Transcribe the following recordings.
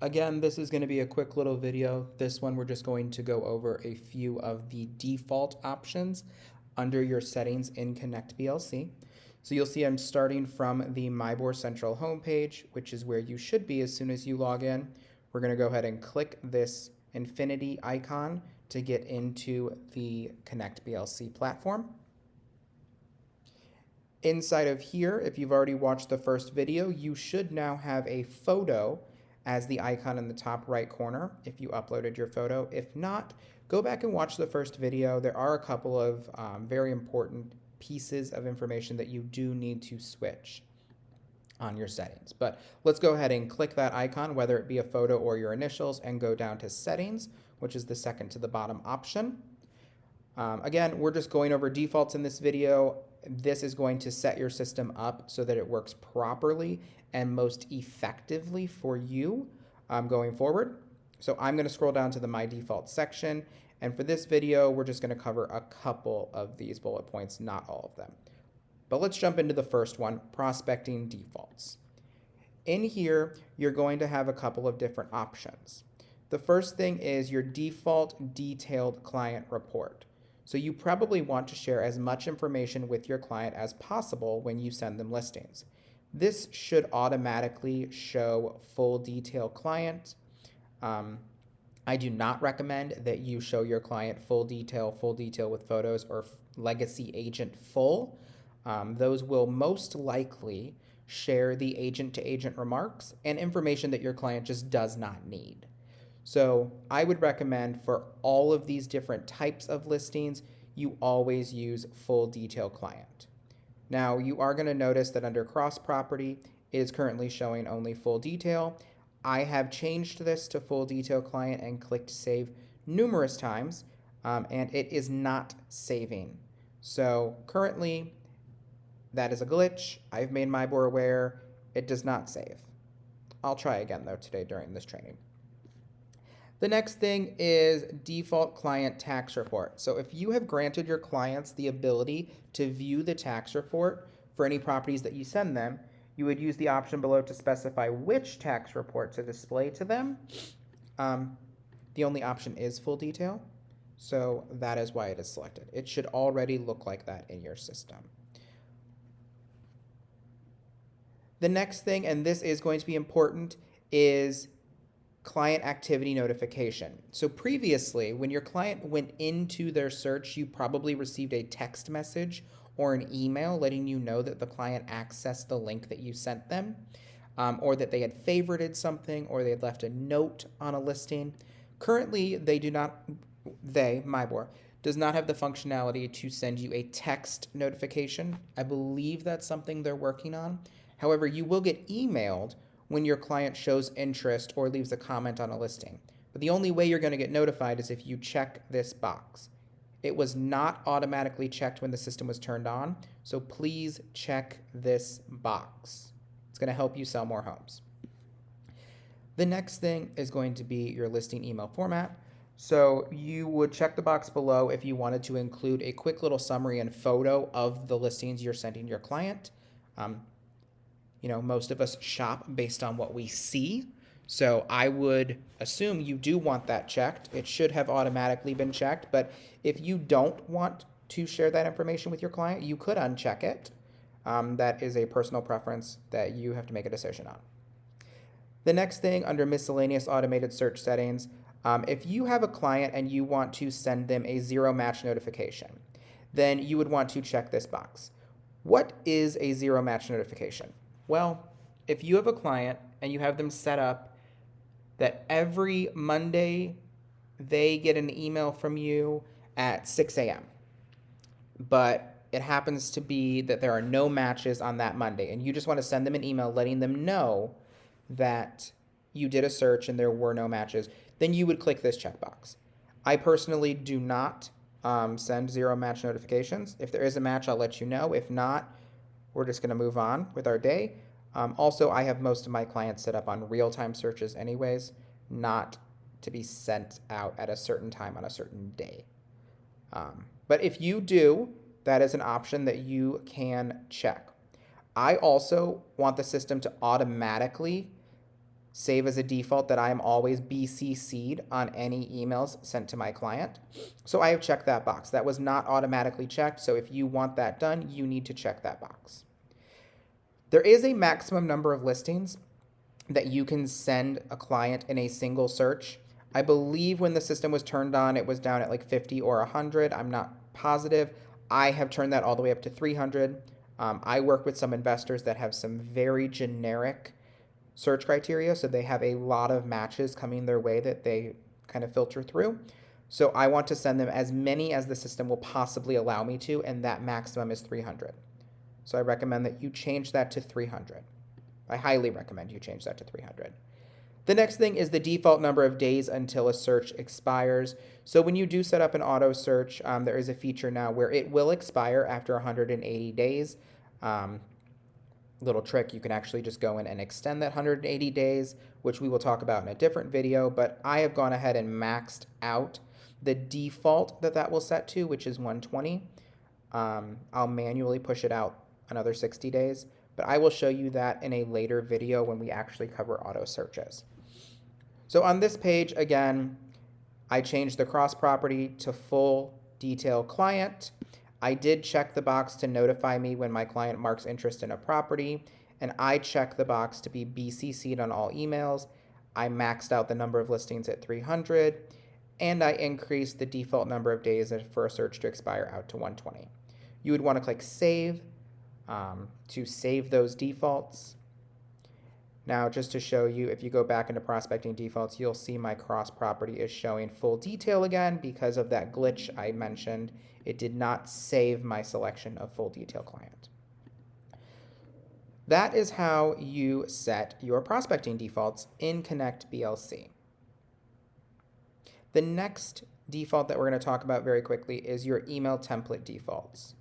Again, this is going to be a quick little video. This one, we're just going to go over a few of the default options under your settings in ConnectBLC. So you'll see I'm starting from the MyBore Central homepage, which is where you should be as soon as you log in. We're going to go ahead and click this infinity icon to get into the ConnectBLC platform. Inside of here, if you've already watched the first video, you should now have a photo as the icon in the top right corner if you uploaded your photo. If not, go back and watch the first video. There are a couple of very important pieces of information that you do need to switch on your settings. But let's go ahead and click that icon, whether it be a photo or your initials, and go down to settings, which is the second to the bottom option. Again, we're just going over defaults in this video. This is going to set your system up so that it works properly and most effectively for you going forward. So I'm going to scroll down to the My Default section. And for this video, we're just going to cover a couple of these bullet points, not all of them. But let's jump into the first one, prospecting defaults. In here, you're going to have a couple of different options. The first thing is your default detailed client report. So you probably want to share as much information with your client as possible when you send them listings. This should automatically show full detail client. I do not recommend that you show your client full detail with photos, or legacy agent full. Those will most likely share the agent-to-agent remarks and information that your client just does not need. So I would recommend for all of these different types of listings, you always use full detail client. Now you are going to notice that under cross property, it is currently showing only full detail. I have changed this to full detail client and clicked save numerous times, and it is not saving. So currently that is a glitch. I've made MyBore aware. It does not save. I'll try again though today during this training. The next thing is default client tax report. So if you have granted your clients the ability to view the tax report for any properties that you send them, you would use the option below to specify which tax report to display to them. The only option is full detail, so that is why it is selected. It should already look like that in your system. The next thing, and this is going to be important, is client activity notification. So previously, when your client went into their search, you probably received a text message or an email letting you know that the client accessed the link that you sent them, or that they had favorited something, or they had left a note on a listing. Currently, MyBore, does not have the functionality to send you a text notification. I believe that's something they're working on. However, you will get emailed when your client shows interest or leaves a comment on a listing. But the only way you're going to get notified is if you check this box. It was not automatically checked when the system was turned on, so please check this box. It's going to help you sell more homes. The next thing is going to be your listing email format. So you would check the box below if you wanted to include a quick little summary and photo of the listings you're sending your client. Most of us shop based on what we see. So I would assume you do want that checked. It should have automatically been checked, but if you don't want to share that information with your client, you could uncheck it. That is a personal preference that you have to make a decision on. The next thing under miscellaneous automated search settings, if you have a client and you want to send them a zero match notification, then you would want to check this box. What is a zero match notification? Well, if you have a client and you have them set up that every Monday they get an email from you at 6 a.m., but it happens to be that there are no matches on that Monday, and you just want to send them an email letting them know that you did a search and there were no matches, then you would click this checkbox. I personally do not send zero match notifications. If there is a match, I'll let you know. If not, we're just going to move on with our day. Also, I have most of my clients set up on real-time searches anyways, not to be sent out at a certain time on a certain day. But if you do, that is an option that you can check. I also want the system to automatically save as a default that I am always BCC'd on any emails sent to my client. So I have checked that box. That was not automatically checked, so if you want that done, you need to check that box. There is a maximum number of listings that you can send a client in a single search. I believe when the system was turned on, it was down at like 50 or 100. I'm not positive. I have turned that all the way up to 300. I work with some investors that have some very generic search criteria, so they have a lot of matches coming their way that they kind of filter through. So I want to send them as many as the system will possibly allow me to, and that maximum is 300. So I recommend that you change that to 300. I highly recommend you change that to 300. The next thing is the default number of days until a search expires. So when you do set up an auto search, there is a feature now where it will expire after 180 days. Little trick, you can actually just go in and extend that 180 days, which we will talk about in a different video, but I have gone ahead and maxed out the default that will set to, which is 120. I'll manually push it out another 60 days, but I will show you that in a later video when we actually cover auto searches. So on this page, again, I changed the cross property to full detail client. I did check the box to notify me when my client marks interest in a property, and I check the box to be BCC'd on all emails. I maxed out the number of listings at 300, and I increased the default number of days for a search to expire out to 120. You would want to click Save to save those defaults. Now, just to show you, if you go back into prospecting defaults, you'll see my cross property is showing full detail again because of that glitch I mentioned. It did not save my selection of full detail client. That is how you set your prospecting defaults in ConnectBLC. The next default that we're going to talk about very quickly is your email template defaults.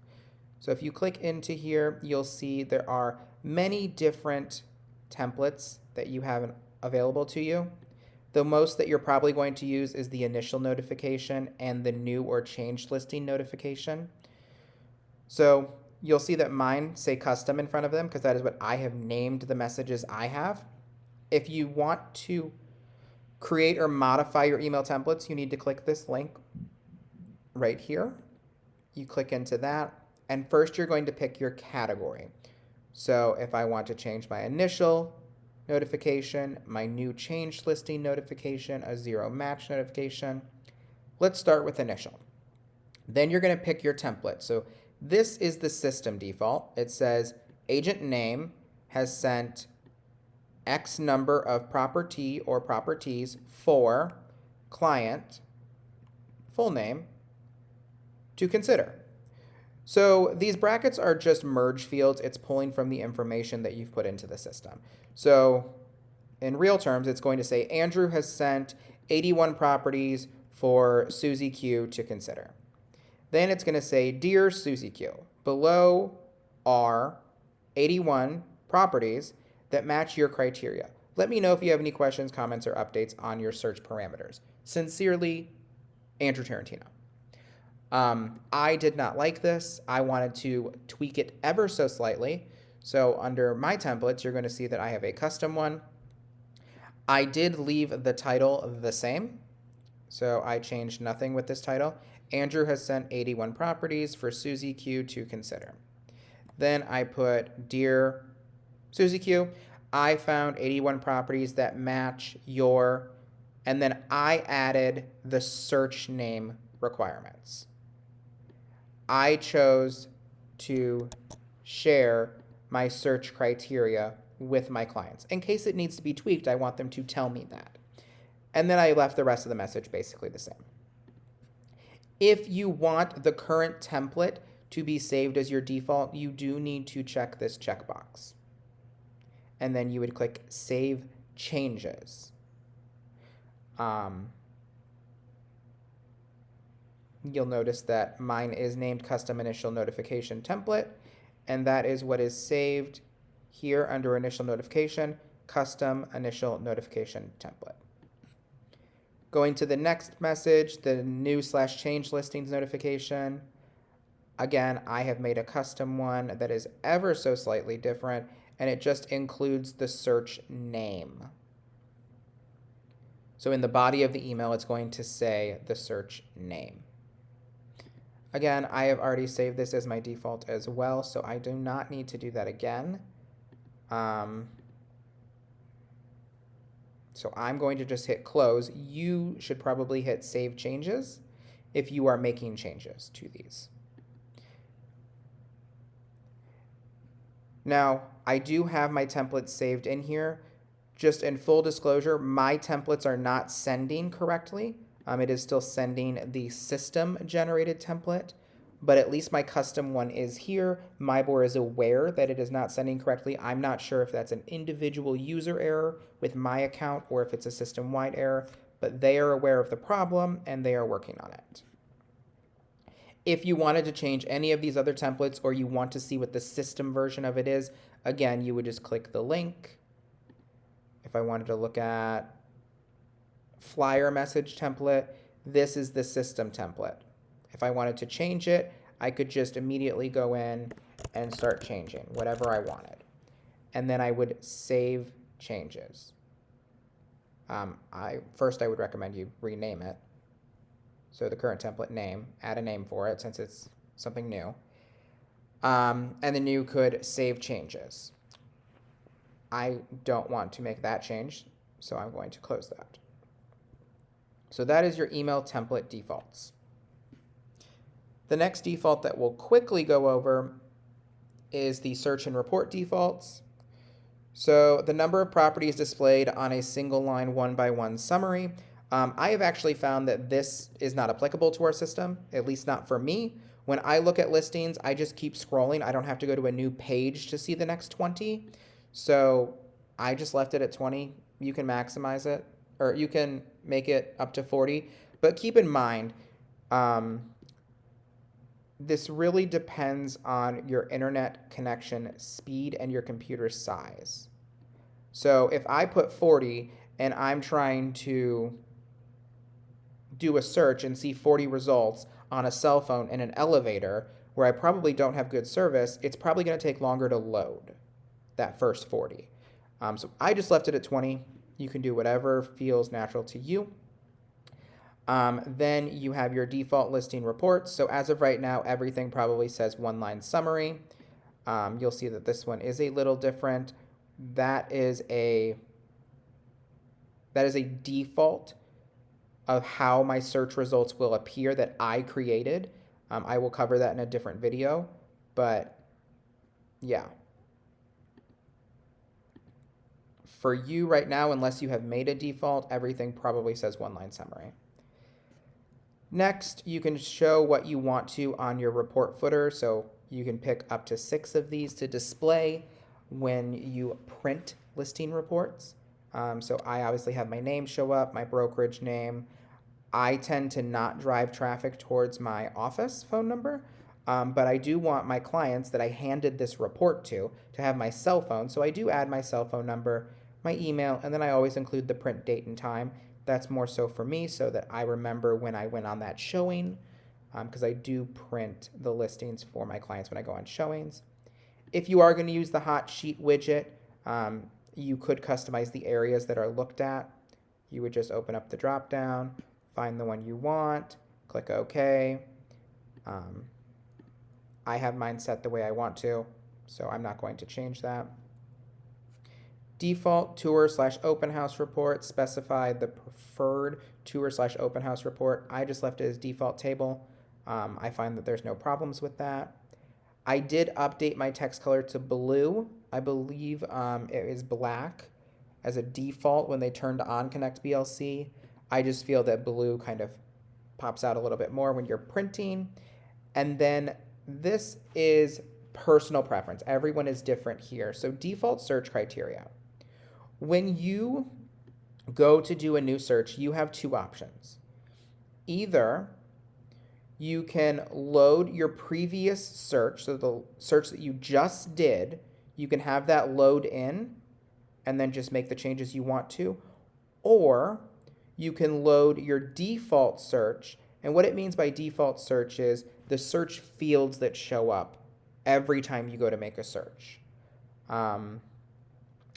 So if you click into here, you'll see there are many different templates that you have available to you. The most that you're probably going to use is the initial notification and the new or changed listing notification. So you'll see that mine say custom in front of them because that is what I have named the messages I have. If you want to create or modify your email templates, you need to click this link right here. You click into that, and first you're going to pick your category. So if I want to change my initial notification, my new changed listing notification, a zero match notification, let's start with initial. Then you're going to pick your template. So this is the system default. It says agent name has sent X number of property or properties for client, full name, to consider. So these brackets are just merge fields. It's pulling from the information that you've put into the system. So in real terms, it's going to say Andrew has sent 81 properties for Susie Q to consider. Then it's going to say, Dear Susie Q, below are 81 properties that match your criteria. Let me know if you have any questions, comments, or updates on your search parameters. Sincerely, Andrew Tarantino. I did not like this. I wanted to tweak it ever so slightly. So under my templates, you're going to see that I have a custom one. I did leave the title the same. So I changed nothing with this title. Andrew has sent 81 properties for Susie Q to consider. Then I put, Dear Susie Q, I found 81 properties that match your, and then I added the search name requirements. I chose to share my search criteria with my clients. In case it needs to be tweaked, I want them to tell me that. And then I left the rest of the message basically the same. If you want the current template to be saved as your default, you do need to check this checkbox. And then you would click Save Changes. You'll notice that mine is named Custom Initial Notification Template, and that is what is saved here under Initial Notification, Custom Initial Notification Template. Going to the next message, the new/change listings notification. Again, I have made a custom one that is ever so slightly different, and it just includes the search name. So in the body of the email, it's going to say the search name. Again, I have already saved this as my default as well, so I do not need to do that again. So I'm going to just hit close. You should probably hit save changes if you are making changes to these. Now, I do have my templates saved in here. Just in full disclosure, my templates are not sending correctly. It is still sending the system-generated template, but at least my custom one is here. Mybor is aware that it is not sending correctly. I'm not sure if that's an individual user error with my account or if it's a system-wide error, but they are aware of the problem and they are working on it. If you wanted to change any of these other templates or you want to see what the system version of it is, again, you would just click the link. If I wanted to look at flyer message template, this is the system template. If I wanted to change it, I could just immediately go in and start changing whatever I wanted. And then I would save changes. First, I would recommend you rename it. So the current template name, add a name for it since it's something new. And then you could save changes. I don't want to make that change, so I'm going to close that. So that is your email template defaults. The next default that we'll quickly go over is the search and report defaults. So the number of properties displayed on a single line 1-by-1 summary. I have actually found that this is not applicable to our system, at least not for me. When I look at listings, I just keep scrolling. I don't have to go to a new page to see the next 20. So I just left it at 20. You can maximize it, or you can make it up to 40. But keep in mind, this really depends on your internet connection speed and your computer size. So if I put 40 and I'm trying to do a search and see 40 results on a cell phone in an elevator where I probably don't have good service, it's probably going to take longer to load that first 40. So I just left it at 20. You can do whatever feels natural to you. Then you have your default listing reports. So as of right now, everything probably says one-line summary. You'll see that this one is a little different. That is a default of how my search results will appear that I created. I will cover that in a different video, but yeah. For you right now, unless you have made a default, everything probably says one-line summary. Next, you can show what you want to on your report footer. So you can pick up to 6 of these to display when you print listing reports. So I obviously have my name show up, my brokerage name. I tend to not drive traffic towards my office phone number, but I do want my clients that I handed this report to have my cell phone. So I do add my cell phone number, my email, and then I always include the print date and time. That's more so for me so that I remember when I went on that showing, because I do print the listings for my clients when I go on showings. If you are going to use the hot sheet widget, you could customize the areas that are looked at. You would just open up the drop down, find the one you want, click OK. I have mine set the way I want to, so I'm not going to change that. Default tour/open house report, specify the preferred tour/open house report. I just left it as default table. I find that there's no problems with that. I did update my text color to blue. I believe it is black as a default when they turned on ConnectBLC. I just feel that blue kind of pops out a little bit more when you're printing. And then this is personal preference. Everyone is different here. So default search criteria. When you go to do a new search, you have 2 options. Either you can load your previous search, so the search that you just did, you can have that load in and then just make the changes you want to, or you can load your default search. And what it means by default search is the search fields that show up every time you go to make a search.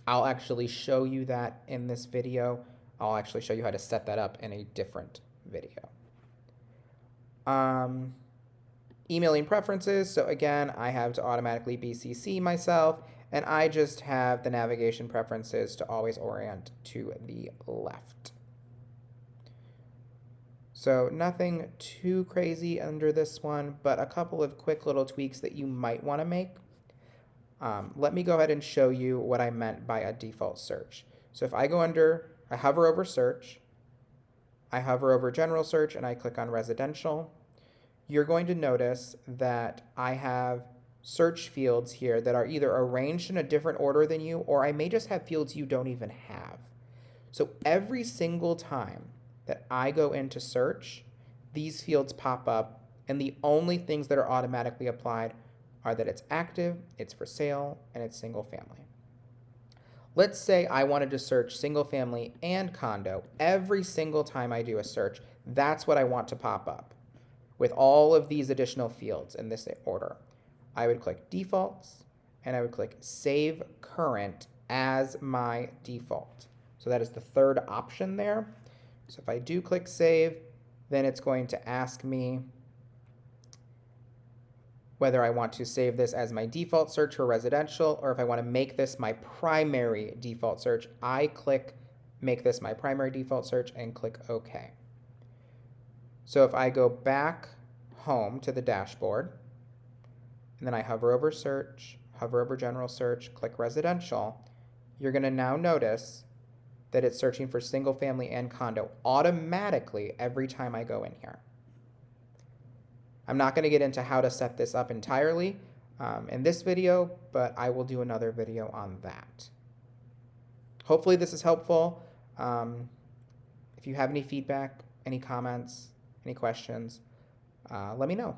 I'll actually show you that in this video. I'll actually show you how to set that up in a different video. Emailing preferences. So again, I have to automatically BCC myself, and I just have the navigation preferences to always orient to the left. So nothing too crazy under this one, but a couple of quick little tweaks that you might want to make. Let me go ahead and show you what I meant by a default search. So if I go under, I hover over search, I hover over general search, and I click on residential, you're going to notice that I have search fields here that are either arranged in a different order than you, or I may just have fields you don't even have. So every single time that I go into search, these fields pop up, and the only things that are automatically applied are that it's active, it's for sale, and it's single family. Let's say I wanted to search single family and condo. Every single time I do a search, that's what I want to pop up with all of these additional fields in this order. I would click defaults, and I would click save current as my default. So that is the third option there. So if I do click save, then it's going to ask me whether I want to save this as my default search for residential, or if I want to make this my primary default search. I click make this my primary default search and click OK. So if I go back home to the dashboard, and then I hover over search, hover over general search, click residential, you're going to now notice that it's searching for single family and condo automatically every time I go in here. I'm not going to get into how to set this up entirely in this video, but I will do another video on that. Hopefully this is helpful. If you have any feedback, any comments, any questions, let me know.